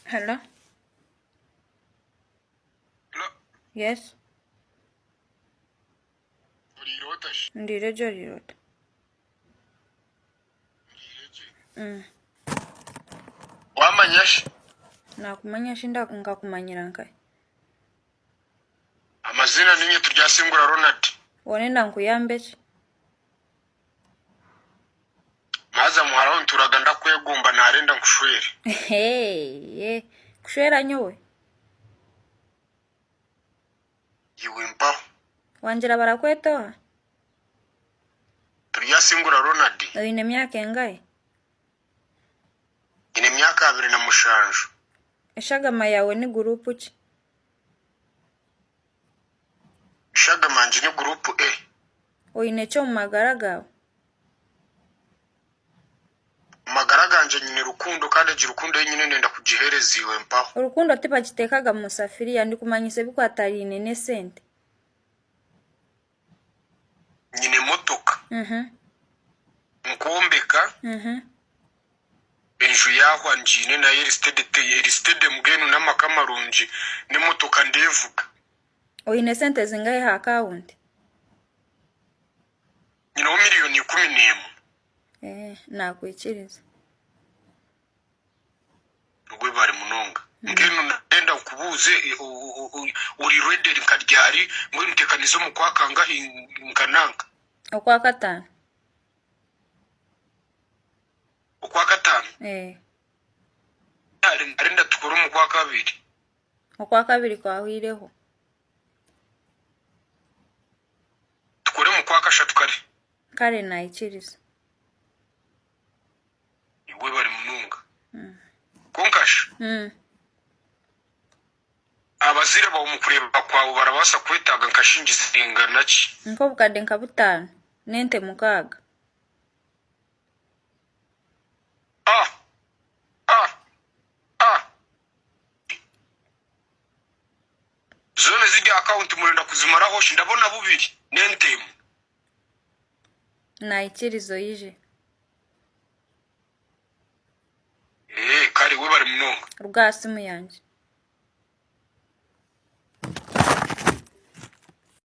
Hello? Hello? Yes? Ulirotash? Ndirejo lirota. Wamanyash? Nakumanya shinda nkakumanyira nkai. Amazina ninye turyasingura Ronald. Wonenda nkuyambe ki? Maza muharaho nturaga ndakwegumba narenda nkushwere. Kushwera nyowe? Iwe mpaho. Wanjira barakwetoha? Turyasingura Ronald. Oyine myaka engahe? Ine myaka 2 Eshagama yawe ni gurupu ki? Shagama nje ni group A. Oyine cyo mu magara gawe? Magara ganje nyine rukundo kandi gira rukundo yenyine nenda kugihereza iwe mpaho. Urukundo tipa kitekaga mu safiriya ndikumanyise bikwatari inene sente. Nyine motoka. Nkombeka. Enju yaho njine na Eristede mugenu n'amakamarungi ni motoka ndevuga. Oyine sente zingahe ha account? Nyine miliyoni 11. Nakwikiriza. Rugwe bari munonga. Ngenu nenda kubuze uri ready nkaryari ngo ntekanizo mu kwakanga nkananga. Okwa katano. Okwa gatanu? Arenda tukuru mu kwa kabiri. Okwa kabiri kwahwireho. Tukure mu kwa kashatu kare. Kare naikiriza. Iwe bari munonga. Konkasha. Abazire bawo mukureba kwawo barabasa kwetaga nkashingizinga naki. Nko bukade nka 5 nente mukaga. Zone zidi account murenda kuzimaraho ndabona bubiri nentemu. Naikirizo yije. Kare we bari munonga. Rugasimu yanje.